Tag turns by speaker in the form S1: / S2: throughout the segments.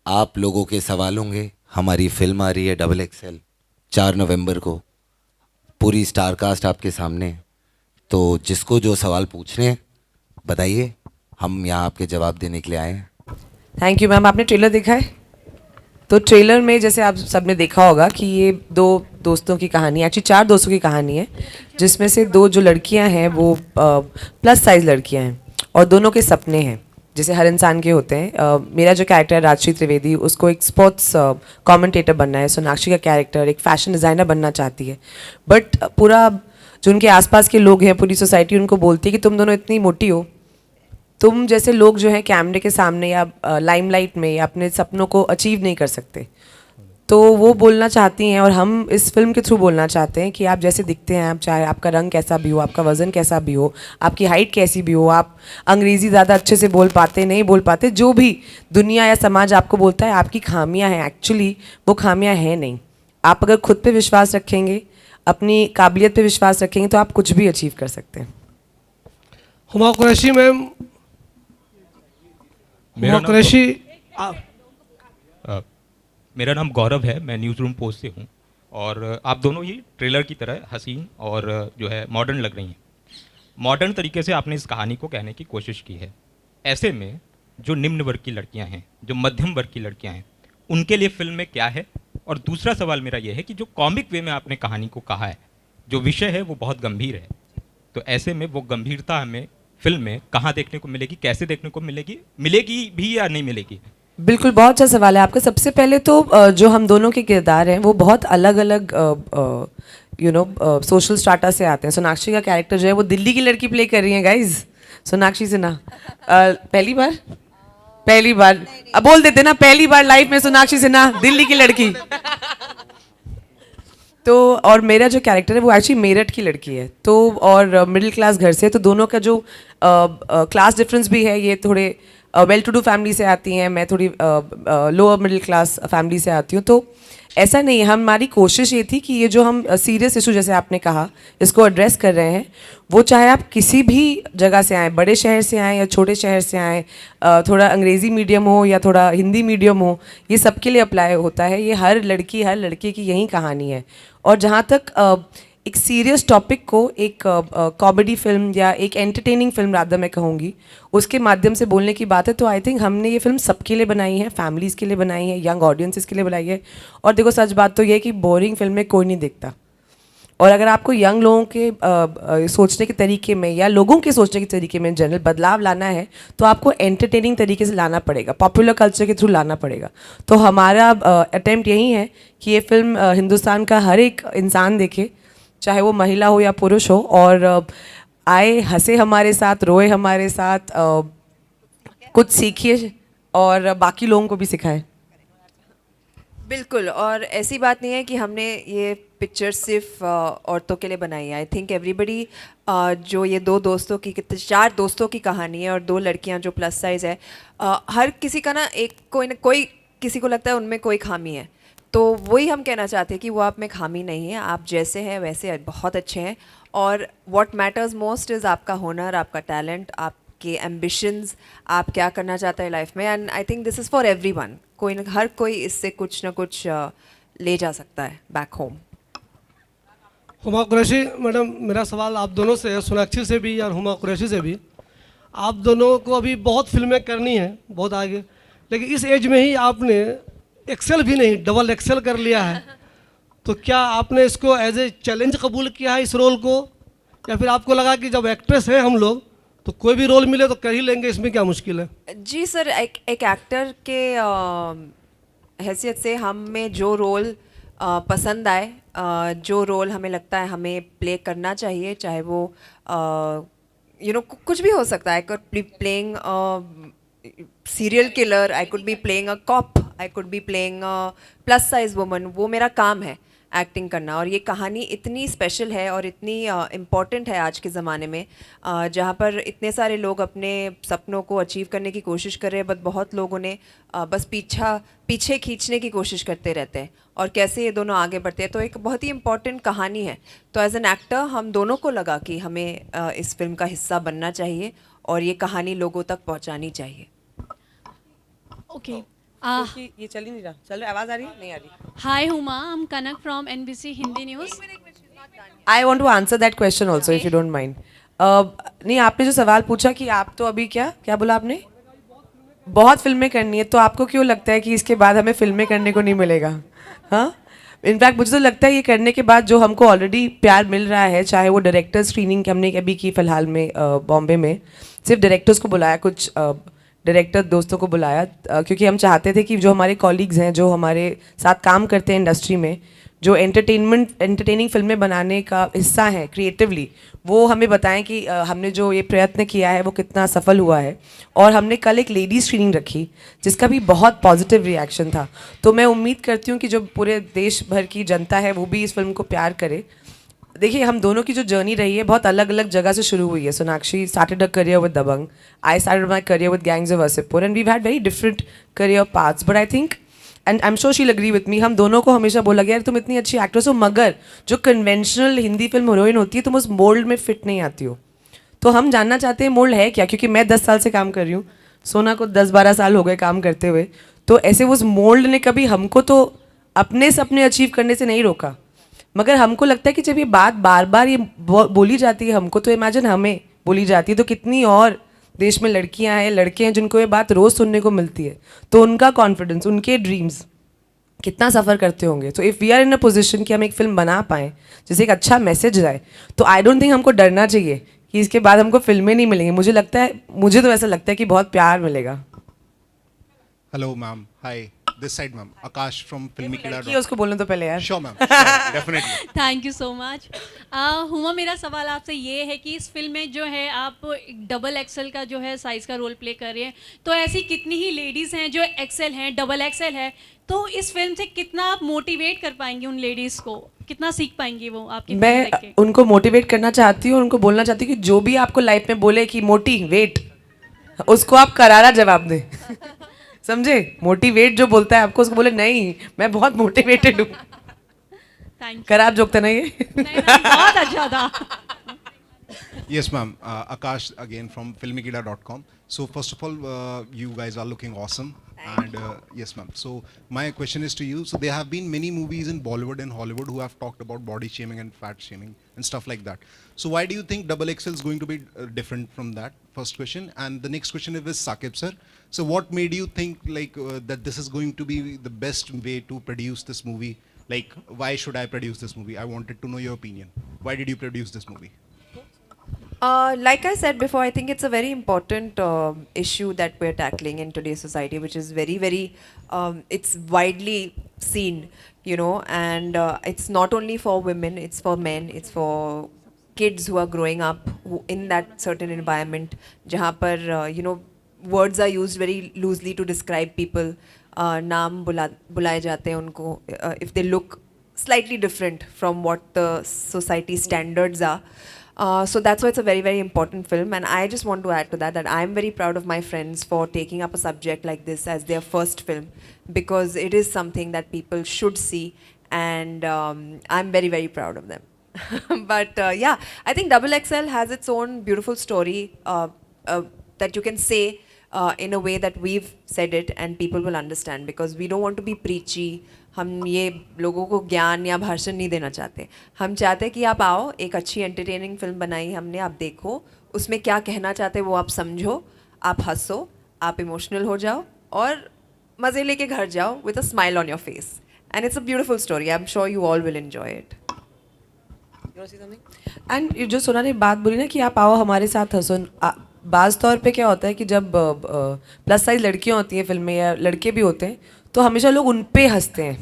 S1: आप लोगों के सवाल होंगे। हमारी फिल्म आ रही है डबल एक्सएल 4 नवंबर को, पूरी स्टार कास्ट आपके सामने है। तो जिसको जो सवाल पूछने हैं बताइए, हम यहाँ आपके जवाब देने के लिए आए हैं।
S2: Thank you ma'am. आपने ट्रेलर देखा है? तो ट्रेलर में जैसे आप सबने देखा होगा कि ये दो दोस्तों की कहानी, एक्चुअली चार दोस्तों की कहानी है, जिसमें से दो जो लड़कियां हैं वो प्लस साइज लड़कियां हैं और दोनों के सपने हैं जैसे हर इंसान के होते हैं। मेरा जो कैरेक्टर है राजश्री त्रिवेदी, उसको एक स्पोर्ट्स कमेंटेटर बनना है। सोनाक्षी का कैरेक्टर एक फैशन डिज़ाइनर बनना चाहती है, बट पूरा जो उनके आसपास के लोग हैं, पूरी सोसाइटी उनको बोलती है कि तुम दोनों इतनी मोटी हो, तुम जैसे लोग जो हैं कैमरे के सामने या लाइमलाइट में या अपने सपनों को अचीव नहीं कर सकते। तो वो बोलना चाहती हैं और हम इस फिल्म के थ्रू बोलना चाहते हैं कि आप जैसे दिखते हैं, आप चाहे आपका रंग कैसा भी हो, आपका वज़न कैसा भी हो, आपकी हाइट कैसी भी हो, आप अंग्रेज़ी ज़्यादा अच्छे से बोल पाते नहीं बोल पाते, जो भी दुनिया या समाज आपको बोलता है आपकी खामियां हैं, एक्चुअली वो खामियां हैं नहीं। आप अगर खुद पे विश्वास रखेंगे, अपनी काबिलियत पे विश्वास रखेंगे, तो आप कुछ भी अचीव कर सकते हैं।
S3: हुमा कुरैशी मैम,
S4: मेरा
S3: हुमा
S4: नाम
S3: कुरैशी
S4: अ, मेरा नाम गौरव है, मैं न्यूज़ रूम पोस्ट से हूँ। और आप दोनों ही ट्रेलर की तरह हसीन और जो है मॉडर्न लग रही हैं। मॉडर्न तरीके से आपने इस कहानी को कहने की कोशिश की है। ऐसे में जो निम्न वर्ग की लड़कियां हैं, जो मध्यम वर्ग की लड़कियां हैं, उनके लिए फिल्म में क्या है? और दूसरा सवाल मेरा ये है कि जो कॉमिक वे में आपने कहानी को कहा है, जो विषय है वो बहुत गंभीर है, तो ऐसे में वो गंभीरता हमें फिल्म में कहाँ देखने को मिलेगी, कैसे देखने को मिलेगी, मिलेगी भी या नहीं मिलेगी?
S2: बिल्कुल, बहुत अच्छा सवाल है आपका। सबसे पहले तो जो हम दोनों के किरदार हैं वो बहुत अलग अलग सोशल स्ट्राटा से आते हैं। सोनाक्षी का कैरेक्टर जो है वो दिल्ली की लड़की प्ले कर रही है गाइज, सोनाक्षी सिन्हा। पहली बार, पहली बार अब बोल देते ना, पहली बार लाइफ में सोनाक्षी सिन्हा दिल्ली की लड़की। तो और मेरा जो कैरेक्टर है वो एक्चुअली मेरठ की लड़की है, तो और मिडिल क्लास घर से, तो दोनों का जो क्लास डिफरेंस भी है, ये थोड़े वेल टू डू फैमिली से आती हैं, मैं थोड़ी लोअर मिडिल क्लास फैमिली से आती हूँ। तो ऐसा नहीं है, हमारी कोशिश ये थी कि ये जो हम सीरियस इशू जैसे आपने कहा इसको एड्रेस कर रहे हैं, वो चाहे आप किसी भी जगह से आएँ, बड़े शहर से आएँ या छोटे शहर से आएँ, थोड़ा अंग्रेज़ी मीडियम हो या थोड़ा हिंदी मीडियम हो, ये सबके लिए अप्लाई होता है। ये हर लड़की हर लड़के की यही कहानी है। और जहाँ तक एक सीरियस टॉपिक को एक कॉमेडी फिल्म या एक एंटरटेनिंग फिल्म रादर मैं कहूँगी उसके माध्यम से बोलने की बात है, तो आई थिंक हमने ये फिल्म सबके लिए बनाई है, फैमिलीज़ के लिए बनाई है, यंग ऑडियंसेस के लिए बनाई है। और देखो सच बात तो ये है कि बोरिंग फिल्में कोई नहीं देखता। और अगर आपको यंग लोगों के सोचने के तरीके में या लोगों के सोचने के तरीके में जनरल बदलाव लाना है, तो आपको एंटरटेनिंग तरीके से लाना पड़ेगा, पॉपुलर कल्चर के थ्रू लाना पड़ेगा। तो हमारा अटेम्प्ट यही है कि ये फिल्म हिंदुस्तान का हर एक इंसान देखे, चाहे वो महिला हो या पुरुष हो, और आए, हंसे हमारे साथ, रोए हमारे साथ, कुछ सीखिए और बाकी लोगों को भी सिखाए।
S5: बिल्कुल। और ऐसी बात नहीं है कि हमने ये पिक्चर सिर्फ औरतों के लिए बनाई है। आई थिंक एवरीबडी, जो ये दो दोस्तों की, कितने चार दोस्तों की कहानी है और दो लड़कियां जो प्लस साइज़ है, हर किसी का ना कोई किसी को लगता है उनमें कोई खामी है। तो वही हम कहना चाहते हैं कि वो आप में खामी नहीं है, आप जैसे हैं वैसे बहुत अच्छे हैं। और व्हाट मैटर्स मोस्ट इज़ आपका हुनर, आपका टैलेंट, आपके एम्बिशंस, आप क्या करना चाहते हैं लाइफ में। And I think this is for everyone. हर कोई इससे कुछ ना कुछ ले जा सकता है back home.
S3: Huma Qureshi madam, मेरा सवाल आप दोनों से है, सोनाक्षी से भी और हुमा कुरैशी से भी। आप दोनों को अभी बहुत फिल्में करनी हैं, बहुत आगे, लेकिन इस एज में ही आपने एक्सेल भी नहीं, डबल एक्सेल कर लिया है। तो क्या आपने इसको एज ए चैलेंज कबूल किया है इस रोल को, या फिर आपको लगा कि जब एक्ट्रेस हैं हम लोग तो कोई भी रोल मिले तो कर ही लेंगे, इसमें क्या मुश्किल है?
S5: जी सर, एक एक्टर के हैसियत से हम में जो रोल पसंद आए, जो रोल हमें लगता है हमें प्ले करना चाहिए, चाहे वो कुछ भी हो सकता है। I could be playing serial killer, I could be playing a cop, I could be playing plus size woman. वो मेरा काम है एक्टिंग करना। और ये कहानी इतनी स्पेशल है और इतनी इम्पॉर्टेंट है आज के ज़माने में, जहाँ पर इतने सारे लोग अपने सपनों को अचीव करने की कोशिश कर रहे हैं, बट बहुत लोगों ने बस पीछे खींचने की कोशिश करते रहते हैं, और कैसे ये दोनों आगे बढ़ते हैं। तो एक बहुत ही इम्पॉर्टेंट कहानी है। तो एज एन एक्टर हम दोनों को लगा कि हमें इस फिल्म का हिस्सा बनना चाहिए और ये कहानी लोगों तक पहुँचानी चाहिए।
S6: ओके।
S2: क्योंकि ये चल ही नहीं रहा। चल रहा, आवाज़ आ रही है? नहीं आ रही।
S6: Hi Huma, I'm Kanak from NBC Hindi News.
S2: I want to answer that question also if you don't mind. नहीं, आपने जो सवाल पूछा कि आप तो अभी क्या क्या बोला आपने, बहुत फिल्में करनी है, तो आपको क्यों लगता है कि इसके बाद हमें फिल्में करने को नहीं मिलेगा? हाँ, इनफैक्ट मुझे तो लगता है ये करने के बाद जो हमको ऑलरेडी प्यार मिल रहा है, चाहे वो डायरेक्टर स्क्रीनिंग हमने अभी की फ़िलहाल में बॉम्बे में, सिर्फ डायरेक्टर्स को बुलाया, कुछ डायरेक्टर दोस्तों को बुलाया, क्योंकि हम चाहते थे कि जो हमारे कॉलीग्स हैं, जो हमारे साथ काम करते हैं इंडस्ट्री में, जो एंटरटेनिंग फिल्में बनाने का हिस्सा हैं क्रिएटिवली, वो हमें बताएं कि हमने जो ये प्रयत्न किया है वो कितना सफल हुआ है। और हमने कल एक लेडी स्क्रीनिंग रखी जिसका भी बहुत पॉजिटिव रिएक्शन था। तो मैं उम्मीद करती हूँ कि जो पूरे देश भर की जनता है वो भी इस फिल्म को प्यार करे। देखिए, हम दोनों की जो जर्नी रही है बहुत अलग अलग जगह से शुरू हुई है। Sonakshi started a career with Dabangg, I started my career with Gangs of Wasseypur, and we had very different career paths, but I think and I am sure she agree with me, हम दोनों को हमेशा बोला गया यार तुम इतनी अच्छी एक्ट्रेस हो, मगर जो कन्वेंशनल हिंदी फिल्म हीरोइन होती है तुम उस मोल्ड में फिट नहीं आती हो। तो हम जानना चाहते हैं मोल्ड है क्या, क्योंकि मैं 10 साल से काम कर रही हूँ, सोना को 10-12 साल हो गए काम करते हुए। तो ऐसे उस मोल्ड ने कभी हमको तो अपने सपने अचीव करने से नहीं रोका, मगर हमको लगता है कि जब ये बात बार बार ये बोली जाती है हमको, तो इमेजिन हमें बोली जाती है तो कितनी और देश में लड़कियां हैं, लड़के हैं जिनको ये बात रोज़ सुनने को मिलती है, तो उनका कॉन्फिडेंस, उनके ड्रीम्स कितना सफ़र करते होंगे। तो if we are in a position कि हम एक फिल्म बना पाएँ जिसे एक अच्छा मैसेज जाए, तो आई डोंट थिंक हमको डरना चाहिए कि इसके बाद हमको फिल्में नहीं मिलेंगी। मुझे तो ऐसा लगता है कि बहुत प्यार मिलेगा।
S7: Hello, ma'am. Hi. This side, ma'am. Akash from
S2: लड़की है,
S7: filmykiller.
S2: उसको बोलने तो पहले यार।
S7: Sure, ma'am. Sure, definitely.
S6: Thank you so much. Huma, मेरा सवाल आपसे ये है कि इस फिल्म में जो है आप डबल एक्सेल का जो है साइज़ का रोल प्ले कर रहे हैं, तो ऐसी कितनी ही लेडीज़ हैं जो एक्सेल हैं, डबल एक्सेल है, तो इस फिल्म से कितना आप मोटिवेट कर पाएंगी उन लेडीज़ को, कितना सीख पाएंगी वो आपकी फिल्म देख के?
S2: मैं उनको मोटिवेट करना चाहती हूँ, उनको बोलना चाहती हूँ कि जो भी आपको लाइफ में बोले कि मोटी वेट, उसको आप करारा जवाब दें। समझे? मोटिवेट जो बोलता है आपको, उसको बोले नहीं मैं बहुत मोटिवेटेड हूँ।
S6: Thank you.
S2: खराब जोक था ना ये?
S6: नहीं, बहुत अच्छा था।
S7: Yes, ma'am. Akash again from filmykiller.com. So first of all, you guys are looking awesome. And yes, ma'am. So my question is to you. So there have been many movies in Bollywood and Hollywood who have talked about body shaming and fat shaming and stuff like that. So why do you think Double XL is going to be different from that? First question. And the next question is with Saqib sir. So what made you think like that this is going to be the best way to produce this movie? Like why should I produce this movie? I wanted to know your opinion. Why did you produce this movie?
S5: Like I said before, I think it's a very important issue that we're tackling in today's society, which is very, very, it's widely seen, you know, and it's not only for women, it's for men, it's for kids who are growing up who, in that certain environment, जहाँ पर, you know, words are used very loosely to describe people, नाम बुलाए जाते हैं उनको, if they look slightly different from what the society standards are. So that's why it's a very, very important film. And I just want to add to that, that I'm very proud of my friends for taking up a subject like this as their first film, because it is something that people should see. And I'm very, very proud of them. But yeah, I think Double XL has its own beautiful story that you can say in a way that we've said it and people will understand, because we don't want to be preachy. हम ये लोगों को ज्ञान या भाषण नहीं देना चाहते। हम चाहते हैं कि आप आओ, एक अच्छी एंटरटेनिंग फिल्म बनाई हमने, आप देखो उसमें क्या कहना चाहते हैं वो आप समझो, आप हंसो, आप इमोशनल हो जाओ और मज़े लेके घर जाओ with a smile on your face. And it's a beautiful story, I am sure you all will enjoy it.
S2: And जो सोना ने बात बोली ना कि आप आओ हमारे साथ हंसो, बाज़ तौर पे क्या होता है कि जब प्लस साइज लड़कियां होती हैं फिल्म में या लड़के भी होते हैं, तो हमेशा लोग उन पे हंसते हैं,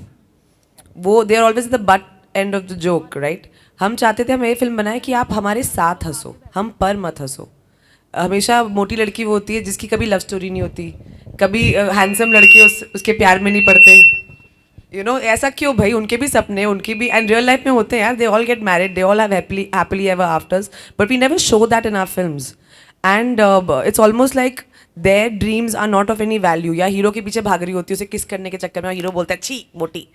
S2: वो they are always the butt end of the joke, right. हम चाहते थे हम ये फिल्म बनाए कि आप हमारे साथ हंसो, हम पर मत हंसो। हमेशा मोटी लड़की वो होती है जिसकी कभी लव स्टोरी नहीं होती, कभी हैंडसम लड़के उसके प्यार में नहीं पड़ते, यू नो। ऐसा क्यों भाई? उनके भी सपने, उनकी भी एंड रियल लाइफ में होते हैं यार। They all get married, they all have happily ever afters, but we never show that in our films. And it's almost like their dreams are not of any value. या hero के पीछे भाग रही होती है, उसे किस करने के चक्कर में हीरो बोलता है छी मोटी।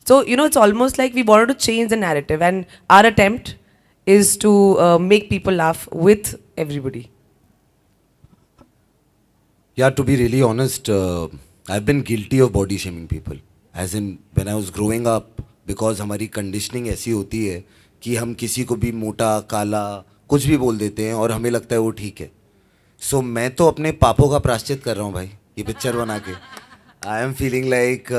S2: So you know it's almost like we wanted to change the narrative and our attempt is to make people laugh with everybody.
S1: Yeah, to be really honest, I've been guilty of body shaming people. As in when I was growing up, because हमारी conditioning ऐसी होती है कि हम किसी को भी मोटा काला कुछ भी बोल देते हैं और हमें लगता है वो ठीक है. So मैं तो अपने पापों का प्रायश्चित कर रहा हूँ भाई ये पिक्चर बना के. I am feeling like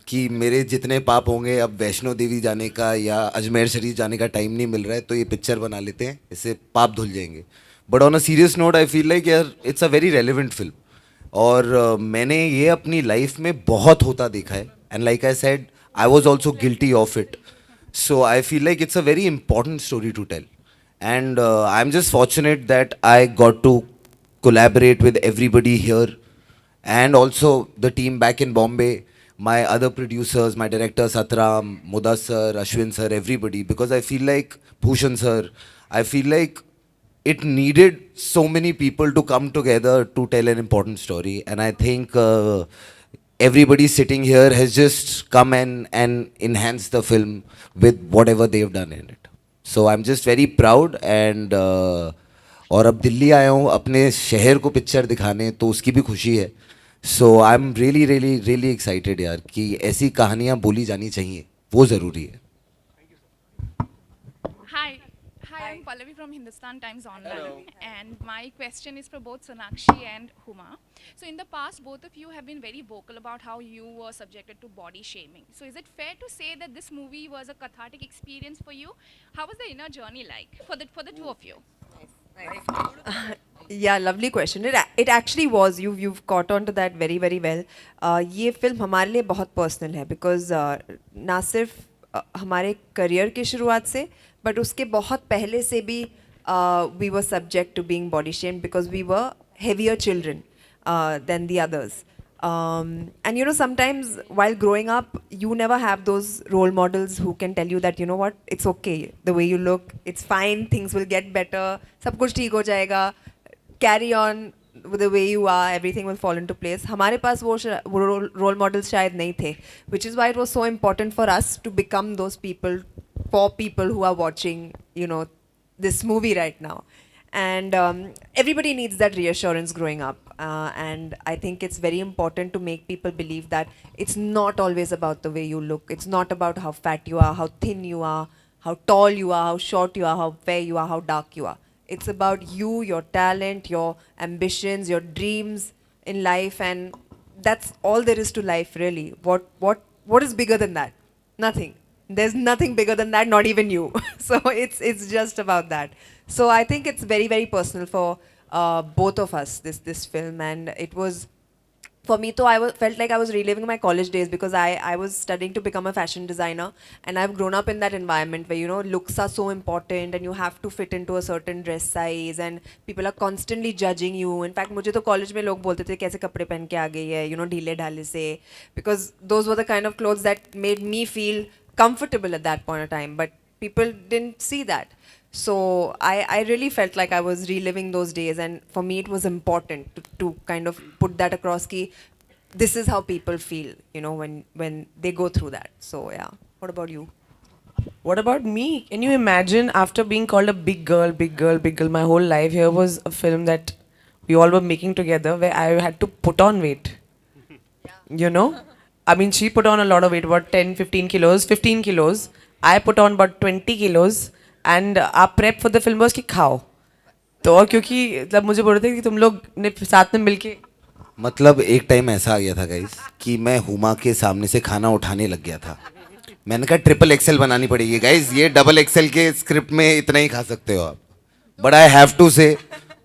S1: कि मेरे जितने पाप होंगे अब वैष्णो देवी जाने का या अजमेर शरीफ जाने का टाइम नहीं मिल रहा है तो ये पिक्चर बना लेते हैं इससे पाप धुल जाएंगे. But on a serious note I feel like यार it's a very relevant film और मैंने ये अपनी लाइफ में बहुत होता देखा है and like I said I was also guilty of it. So I feel like it's a very important story to tell and I'm just fortunate that I got to collaborate with everybody here and also the team back in Bombay, my other producers, my director Satram, Mudas sir, Ashwin sir, everybody, because I feel like Bhushan sir, I feel like it needed so many people to come together to tell an important story, and I think everybody sitting here has just come and enhanced the film with whatever they've done in it. So I am just very proud and और अब दिल्ली आया हूँ अपने शहर को picture दिखाने तो उसकी भी खुशी है. So I am really really really excited यार कि ऐसी कहानियाँ बोली जानी चाहिए वो ज़रूरी है.
S8: Hi, I'm Pallavi from Hindustan Times Online, and my question is for both Sonakshi and Huma. So, in the past, both of you have been very vocal about how you were subjected to body shaming. So, is it fair to say that this movie was a cathartic experience for you? How was the inner journey like for the two of you?
S5: Yeah, lovely question. It actually was. You've caught on to that very very well. ये film हमारे लिए बहुत personal है because ना सिर्फ हमारे career की शुरुआत से बट उसके बहुत पहले से भी we were subject to being body shamed because we were heavier children than the others. And you know, sometimes while growing up, you never have those role models who can tell you that, you know what, it's okay, the way you look, it's fine, things will get better, सब कुछ ठीक हो जाएगा, carry on with the way you are, everything will fall into place. हमारे पास वो role models शायद नहीं थे, which is why it was so important for us to become those people for people who are watching, you know, this movie right now. And everybody needs that reassurance growing up. And I think it's very important to make people believe that it's not always about the way you look. It's not about how fat you are, how thin you are, how tall you are, how short you are, how fair you are, how dark you are. It's about you, your talent, your ambitions, your dreams in life. And that's all there is to life, really. What is bigger than that? Nothing. There's nothing bigger than that, not even you. So it's just about that. So I think it's very, very personal for both of us, this film. And it was, for me, though, felt like I was reliving my college days because I was studying to become a fashion designer. And I've grown up in that environment where, you know, looks are so important and you have to fit into a certain dress size and people are constantly judging you. In fact, मुझे तो college में लोग बोलते थे कैसे कपड़े पहन के आ गई है, you know, ढीले ढाले से. Because those were the kind of clothes that made me feel comfortable at that point of time, but people didn't see that. So I really felt like I was reliving those days, and for me it was important to kind of put that across ki this is how people feel, you know, when they go through that. So yeah. What about you?
S2: What about me? Can you imagine after being called a big girl, my whole life, here was a film that we all were making together where I had to put on weight. You know? I mean, she put on a lot of weight, about 10, 15 kilos, 15 kilos. I put on about 20 kilos. And our prep for the film was कि खाओ. तो और क्योंकि मतलब मुझे बोल रहे थे कि तुम लोग ने साथ में मिलके
S1: मतलब एक टाइम ऐसा आ गया था गाइस कि मैं हुमा के सामने से खाना उठाने लग गया था. मैंने कहा ट्रिपल एक्सेल बनानी पड़ेगी गाइस, ये डबल एक्सेल के स्क्रिप्ट में इतना ही खा सकते हो आप. बट आई हैव टू से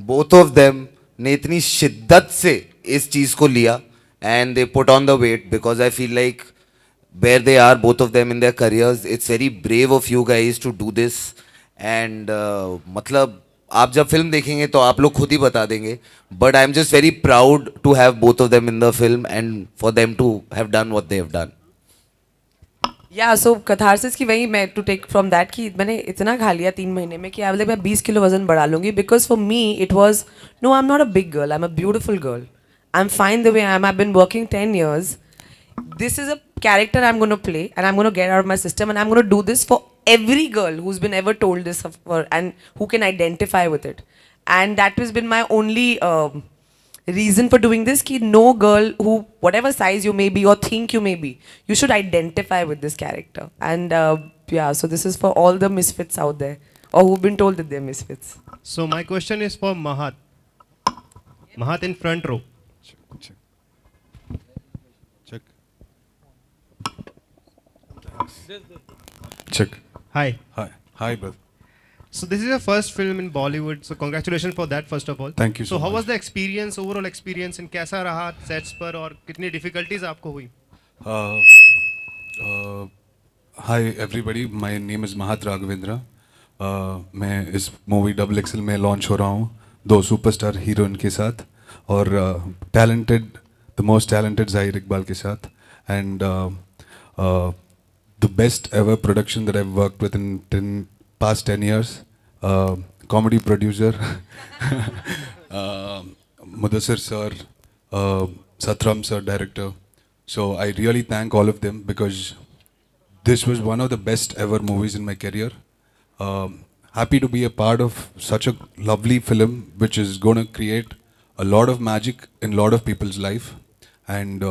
S1: बोथ ऑफ देम ने इतनी शिद्दत से इस चीज़ को लिया and they put on the weight because I feel like where they are, both of them in their careers, it's very brave of you guys to do this. And मतलब आप जब फिल्म देखेंगे तो आप लोग खुद ही बता देंगे. But I'm just very proud to have both of them in the film and for them to have done what they have done.
S2: या सो कथारसिस की वही मैं टू टेक फ्रॉम दैट कि मैंने इतना खा लिया 3 महीने में कि मैं 20 किलो वजन बढ़ा लूँगी. Because for me it was no, I am not a big girl, I am a beautiful girl. I'm fine the way I am. I've been working 10 years. This is a character I'm going to play and I'm going to get out of my system, and I'm going to do this for every girl who's been ever told this and who can identify with it. And that has been my only reason for doing this ki no girl who whatever size you may be or think you may be, you should identify with this character. And yeah, so this is for all the misfits out there or who've been told that they're misfits.
S9: So my question is for Mahat. Mahat in front row.
S10: Check. Check. Check.
S9: Hi.
S10: Hi. Hi, brother.
S9: So this is your first film in Bollywood. So congratulations for that first of all.
S10: Thank you
S9: So
S10: so
S9: how
S10: much.
S9: was the experience, overall experience, and कैसा रहा sets पर और कितनी difficulties आपको हुई?
S10: Hi everybody, my name is Mahat Raghavendra. मैं इस movie double axle में लॉन्च हो रहा हूँ 2 सुपरस्टार हीरोइन के साथ और टैलेंटेड द मोस्ट टैलेंटेड ज़ाहिर इकबाल के साथ and the best ever production that I worked with in past 10 years, comedy producer, Mudassir sir, Satram sir, director. So I really thank all of them because this was one of the best ever movies in my career. Happy to be a part of such a lovely film which is going to create a lot of magic in a lot of people's life. And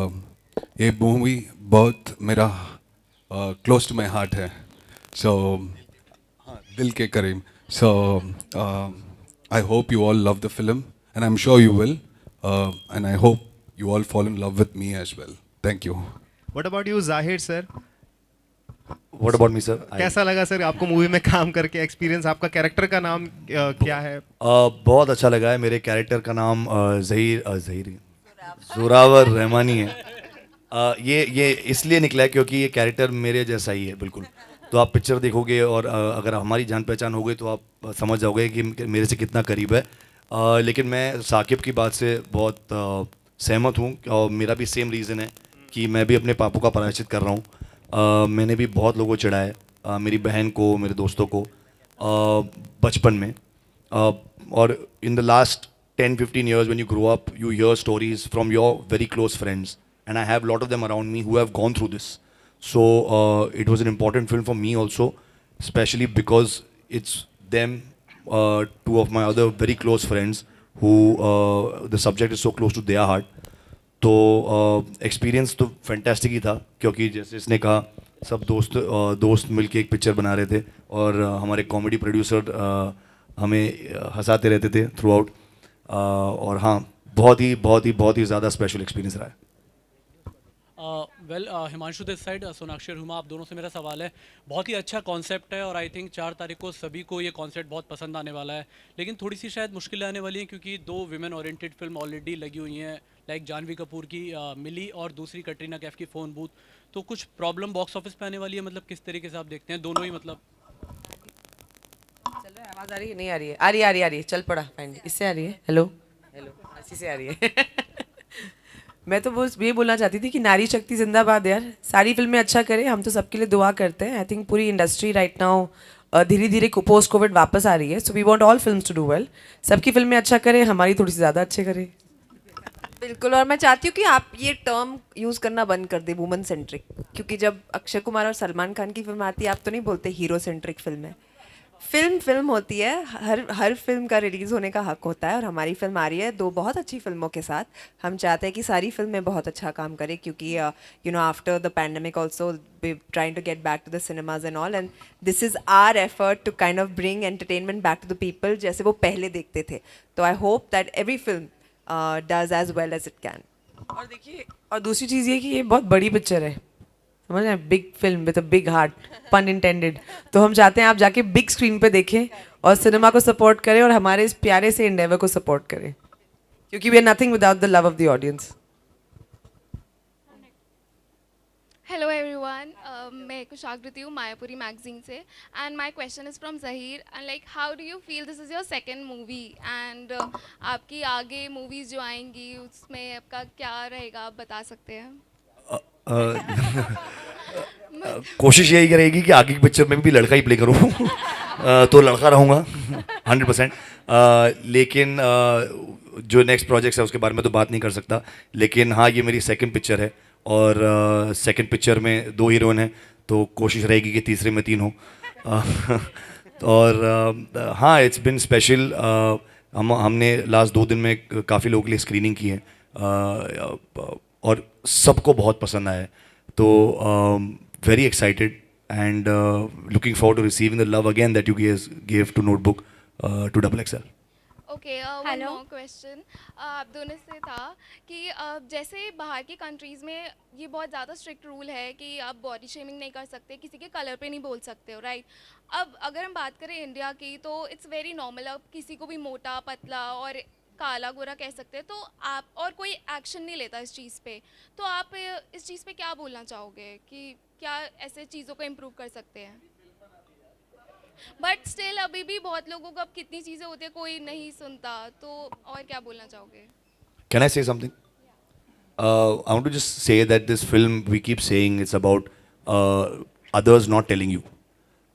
S10: ये movie बहुत मेरा close to my heart है. So दिल के करीब. So I hope you all love the film and I'm sure you will. And I hope you all fall in love with me as well. Thank you.
S9: What about you, Zahir sir?
S11: What about me, sir?
S9: कैसा लगा sir आपको movie में काम करके? Experience, आपका character का नाम क्या है?
S11: बहुत अच्छा लगा है. मेरे कैरेक्टर का नाम जोरावर रहमानी है. ये इसलिए निकला है क्योंकि ये कैरेक्टर मेरे जैसा ही है बिल्कुल. तो आप पिक्चर देखोगे और अगर हमारी जान पहचान हो गई तो आप समझ जाओगे कि मेरे से कितना करीब है. लेकिन मैं साकिब की बात से बहुत सहमत हूँ और मेरा भी सेम रीज़न है कि मैं भी अपने पापों का प्रायश्चित कर रहा हूँ. मैंने भी बहुत लोगों को चिढ़ाया है, मेरी बहन को, मेरे दोस्तों को बचपन में. और in the last 10-15 years when you grow up, you hear stories from your very close friends, and I have a lot of them around me who have gone through this. So it was an important film for me also, especially because it's them, 2 of my other very close friends who the subject is so close to their heart. तो experience तो fantastic ही था क्योंकि जैसे इसने कहा सब दोस्त मिलके एक पिक्चर बना रहे थे और हमारे कॉमेडी प्रोड्यूसर हमें हंसाते रहते थे थ्रू आउट. और हाँ, बहुत ही ज़्यादा स्पेशल एक्सपीरियंस रहा है.
S12: Well Himanshu this side, Sonakshi और हुमा, आप दोनों से मेरा सवाल है. बहुत ही अच्छा कॉन्सेप्ट है और आई थिंक 4 तारीख को सभी को ये कॉन्सेप्ट बहुत पसंद आने वाला है. लेकिन थोड़ी सी शायद मुश्किलें आने वाली हैं क्योंकि 2 विमेन ओरिएंटेड फिल्म ऑलरेडी लगी हुई हैं, लाइक जानवी कपूर की मिली और दूसरी कटरीना कैफ की फ़ोन बूथ. तो कुछ प्रॉब्लम बॉक्स ऑफिस पे आने वाली है, मतलब किस तरीके से आप देखते हैं दोनों ही? मतलब
S2: चल रहा है, आवाज़ आ रही है? नहीं आ रही है? आ रही है. चल पड़ा फाइन. इससे आ रही है? हेलो इसी से आ रही है. मैं तो बस ये बोलना चाहती थी कि नारी शक्ति जिंदाबाद यार. सारी फिल्में अच्छा करें, हम तो सबके लिए दुआ करते हैं. आई थिंक पूरी इंडस्ट्री राइट नाउ धीरे धीरे पोस्ट कोविड वापस आ रही है. So we want all films to do well. सबकी फिल्में अच्छा करें, हमारी थोड़ी सी ज़्यादा अच्छे करें.
S5: बिल्कुल. और मैं चाहती हूँ कि आप ये टर्म यूज़ करना बंद कर दें, वुमन सेंट्रिक. क्योंकि जब अक्षय कुमार और सलमान खान की फिल्म आती है आप तो नहीं बोलते हीरो सेंट्रिक फिल्म है. फिल्म होती है. हर फिल्म का रिलीज़ होने का हक होता है और हमारी फिल्म आ रही है 2 बहुत अच्छी फिल्मों के साथ. हम चाहते हैं कि सारी फिल्में बहुत अच्छा काम करें क्योंकि you know after the pandemic also we trying to get back to the cinemas and all, and this is our effort to kind of bring entertainment back to the people जैसे वो पहले देखते थे. तो I hope that every film does as well as it can.
S2: और देखिए, और दूसरी चीज़ ये कि ये बहुत बड़ी पिक्चर है, समझ रहे हैं? Big film with a big heart, पन इंटेंडेड. तो हम चाहते हैं आप जाके बिग स्क्रीन पे देखें और सिनेमा को सपोर्ट करें और हमारे इस प्यारे से इंडेवर को सपोर्ट करें क्योंकि we are nothing without the love of the audience.
S8: Hello everyone, मैं कुशाकृति हूँ मायापुरी मैगजीन से, and my question is from Zaheer. And like how do you feel this is your second movie and आपकी आगे movies जो आएंगी उसमें आपका क्या रहेगा, आप बता सकते हैं?
S11: कोशिश यही करेगी कि आगे की पिक्चर में भी लड़का ही प्ले करूँ. तो लड़का रहूँगा 100%. लेकिन जो नेक्स्ट प्रोजेक्ट्स है उसके बारे में तो बात नहीं कर सकता. लेकिन हाँ, ये मेरी सेकंड पिक्चर है और सेकंड पिक्चर में 2 हीरोइन हैं तो कोशिश रहेगी कि तीसरे में 3 हो. और हाँ, इट्स बिन स्पेशल. हमने लास्ट 2 दिन में काफ़ी लोगों के लिए स्क्रीनिंग की है और सबको बहुत पसंद आया है. तो very excited and looking forward to receiving the love again that you gave to Notebook to XXL.
S8: Okay, one more question आप दोनों से था कि जैसे बाहर की कंट्रीज़ में ये बहुत ज़्यादा स्ट्रिक्ट रूल है कि आप बॉडी शेमिंग नहीं कर सकते, किसी के कलर पे नहीं बोल सकते हो, राइट? अब अगर हम बात करें इंडिया की तो इट्स वेरी नॉर्मल, अब किसी को भी मोटा पतला और काला गोरा कह सकते हैं, तो आप और कोई एक्शन नहीं लेता इस चीज़ पे, तो आप इस चीज़ पे क्या बोलना चाहोगे कि क्या ऐसे चीज़ों को इम्प्रूव कर सकते हैं? बट स्टिल अभी भी बहुत लोगों को अब कितनी चीज़ें होती है कोई नहीं सुनता, तो और क्या बोलना चाहोगे?
S11: Can I say something? I want to just say that this film, we keep saying it's about others not telling you.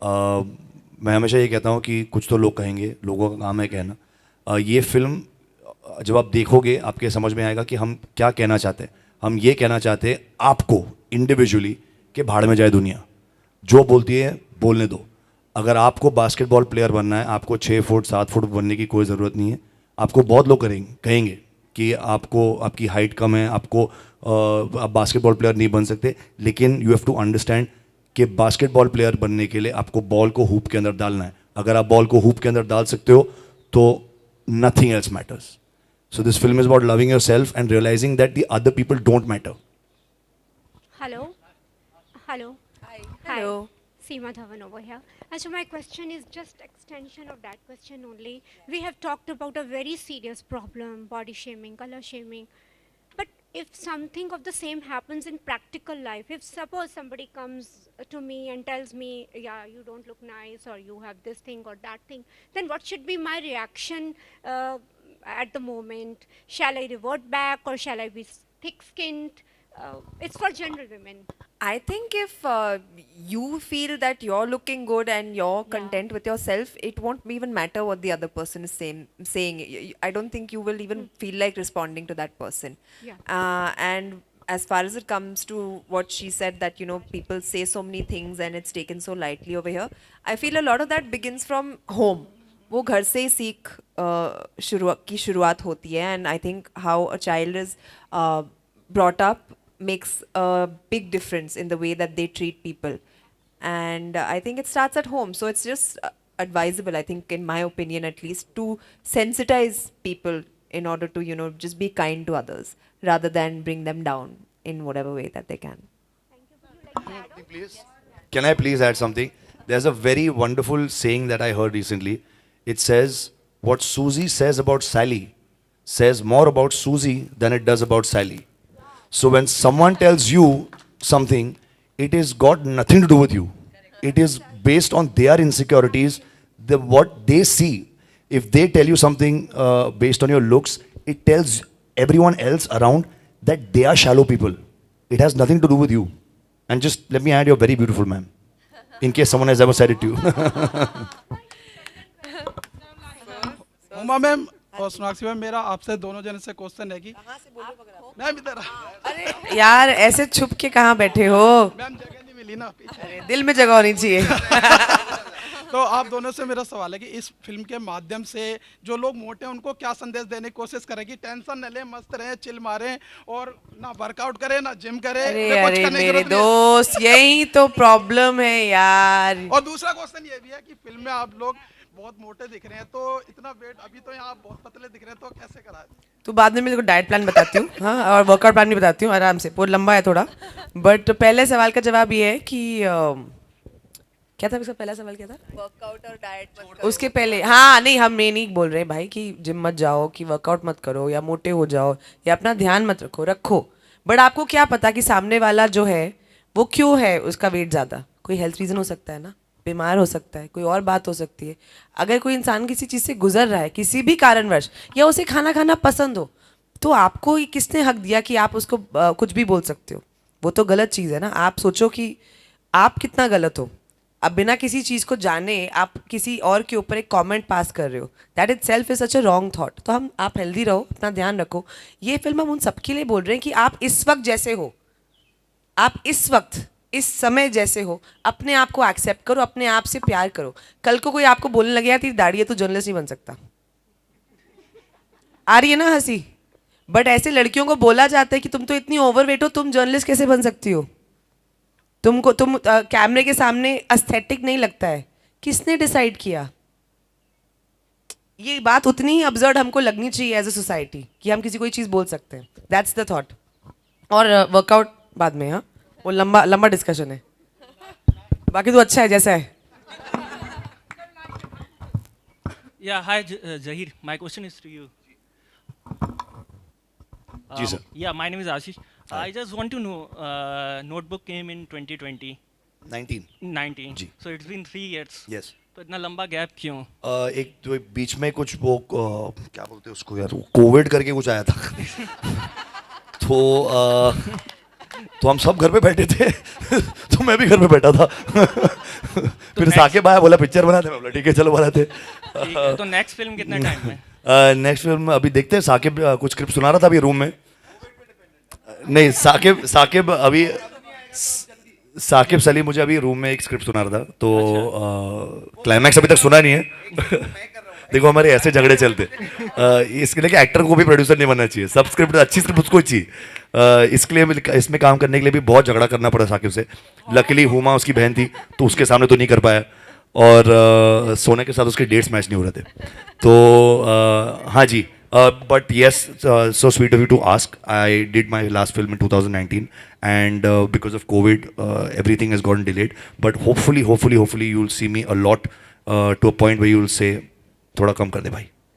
S11: मैं हमेशा ये कहता हूँ कि कुछ तो लोग कहेंगे, लोगों का काम है कहना. ये फिल्म जब आप देखोगे आपके समझ में आएगा कि हम क्या कहना चाहते हैं. हम ये कहना चाहते हैं आपको इंडिविजुअली कि भाड़ में जाए दुनिया, जो बोलती है बोलने दो. अगर आपको बास्केटबॉल प्लेयर बनना है, आपको 6 फुट 7 फुट बनने की कोई ज़रूरत नहीं है. आपको बहुत लोग कहेंगे कि आपको आपकी हाइट कम है, आपको आप बास्केटबॉल प्लेयर नहीं बन सकते. लेकिन यू हैव टू अंडरस्टैंड कि बास्केटबॉल प्लेयर बनने के लिए आपको बॉल को हूप के अंदर डालना है. अगर आप बॉल को हूप के अंदर डाल सकते हो तो nothing else matters. So this film is about loving yourself and realising that the other people don't matter.
S13: Hello. Hello.
S5: Hi.
S13: Hello. Seema Dhawan over here. So my question is just extension of that question only. We have talked about a very serious problem, body shaming, color shaming. But if something of the same happens in practical life, if suppose somebody comes to me and tells me, yeah, you don't look nice or you have this thing or that thing, then what should be my reaction at the moment? Shall I revert back or shall I be thick-skinned? It's for general women.
S5: I think if you feel that you're looking good and you're content with yourself, it won't even matter what the other person is saying. I don't think you will even feel like responding to that person. And as far as it comes to what she said, that you know people say so many things and it's taken so lightly over here, I feel a lot of that begins from home. वो घर से ही सीख की शुरुआत होती है. And I think how a child is brought up makes a big difference in the way that they treat people, and I think it starts at home. So it's just advisable, I think, in my opinion at least, to sensitize people in order to, you know, just be kind to others rather than bring them down in whatever way that they can.
S11: Can I please add something? There's a very wonderful saying that I heard recently. It says, what Susie says about Sally says more about Susie than it does about Sally. So when someone tells you something, it is got nothing to do with you. It is based on their insecurities, what they see. If they tell you something based on your looks, it tells everyone else around that they are shallow people. It has nothing to do with you. And just let me add, you're very beautiful, ma'am. In case someone has ever said it to you.
S14: Uma ma'am और Sonakshi ma'am, मेरा आपसे दोनों जने से question है कि ma'am इधर
S2: अरे यार ऐसे छुप के कहाँ बैठे हो?
S14: मैम जगह नहीं मिली ना पीछे.
S2: अरे दिल में जगह होनी चाहिए.
S14: तो आप दोनों से मेरा सवाल है कि इस फिल्म के माध्यम से जो लोग मोटे हैं उनको क्या संदेश देने की कोशिश करेगी? टेंशन न लें, मस्त रहें, चिल मारें और ना वर्कआउट करें ना जिम करें.
S2: अरे मेरे दोस्त, यही तो प्रॉब्लम है यार.
S14: और दूसरा क्वेश्चन ये भी है कि फिल्म में आप लोग बहुत मोटे दिख रहे हैं, तो इतना वेट, अभी तो यहाँ बहुत पतले दिख रहे हैं, तो कैसे कराए?
S2: तो बाद में मैं तेरे को डाइट प्लान बताती हूँ, हाँ, और वर्कआउट प्लान भी बताती हूँ आराम से. बहुत लंबा है थोड़ा, बट पहले सवाल का जवाब ये है कि क्या था इसका पहला सवाल? क्या था?
S5: वर्कआउट और डाइट.
S2: उसके पहले हाँ, नहीं, हम ये नहीं बोल रहे भाई कि जिम मत जाओ, कि वर्कआउट मत करो या मोटे हो जाओ या अपना ध्यान मत रखो. बट आपको क्या पता कि सामने वाला जो है वो क्यों है उसका वेट ज़्यादा? कोई हेल्थ रीज़न हो सकता है ना, बीमार हो सकता है, कोई और बात हो सकती है. अगर कोई इंसान किसी चीज़ से गुजर रहा है किसी भी कारणवश, या उसे खाना खाना पसंद हो, तो आपको किसने हक दिया कि आप उसको कुछ भी बोल सकते हो? वो तो गलत चीज़ है ना. आप सोचो कि आप कितना गलत हो. अब बिना किसी चीज़ को जाने आप किसी और के ऊपर एक कमेंट पास कर रहे हो. That it self is such a wrong thought. तो आप हेल्दी रहो, अपना ध्यान रखो. ये फिल्म हम उन सबके लिए बोल रहे हैं कि आप इस वक्त जैसे हो, आप इस वक्त इस समय जैसे हो, अपने आप को एक्सेप्ट करो, अपने आप से प्यार करो. कल को कोई आपको बोलने लगे यार तेरी दाढ़ी है, तो जर्नलिस्ट नहीं बन सकता. आ रही है ना हंसी? बट ऐसे लड़कियों को बोला जाता है कि तुम तो इतनी ओवरवेट हो, तुम जर्नलिस्ट कैसे बन सकती हो? तुम कैमरे के सामने एस्थेटिक नहीं लगता है। किसने डिसाइड किया? ये बात उतनी ही अब्सर्ड हमको लगनी चाहिए एज अ सोसाइटी कि हम किसी कोई चीज़ बोल सकते हैं। That's the thought. और वर्कआउट बाद में, हाँ, वो लंबा लंबा डिस्कशन है। बाकी तो अच्छा है जैसा है।
S15: Yeah, hi Zahir. My question is to you.
S11: जी sir.
S15: Yeah, my name is Ashish. I just want to know, Notebook came in 2020.
S11: 19 जी।
S15: So it's been 3 years.
S11: Yes.
S15: तो इतना लंबा गैप क्यों?
S11: एक तो बीच में कुछ वो क्या बोलते हैं उसको यार, कोविड करके कुछ आया था। तो हम सब घर पे बैठे थे। तो मैं भी घर पे बैठा था। फिर साकिब आया, बोला पिक्चर बनाते। मैं बोला ठीक है चलो बनाते।
S15: तो नेक्स्ट फिल्म कितना टाइम में?
S11: नेक्स्ट फिल्म अभी देखते हैं। साकिब कुछ स्क्रिप्ट सुना रहा था अभी रूम में। नहीं, साकिब सलीम मुझे अभी रूम में एक स्क्रिप्ट सुना रहा था। तो क्लाइमैक्स अभी तक सुना नहीं है। देखो हमारे ऐसे झगड़े चलते। इसके लिए कि एक्टर को भी प्रोड्यूसर नहीं बनना चाहिए, सब स्क्रिप्ट अच्छी स्क्रिप्ट उसको ही चाहिए। इसके लिए इसमें काम करने के लिए भी बहुत झगड़ा करना पड़ा साकिब से। लकीली हुमा उसकी बहन थी तो उसके सामने तो नहीं कर पाया, और सोने के साथ उसके डेट्स मैच नहीं हो रहे थे। तो हाँ जी, but yes, so sweet of you to ask. I did my last film in 2019, and because of COVID, everything has gotten delayed. But hopefully, you'll see me a lot to a point where you'll say, थोड़ा कम कर दे भाई।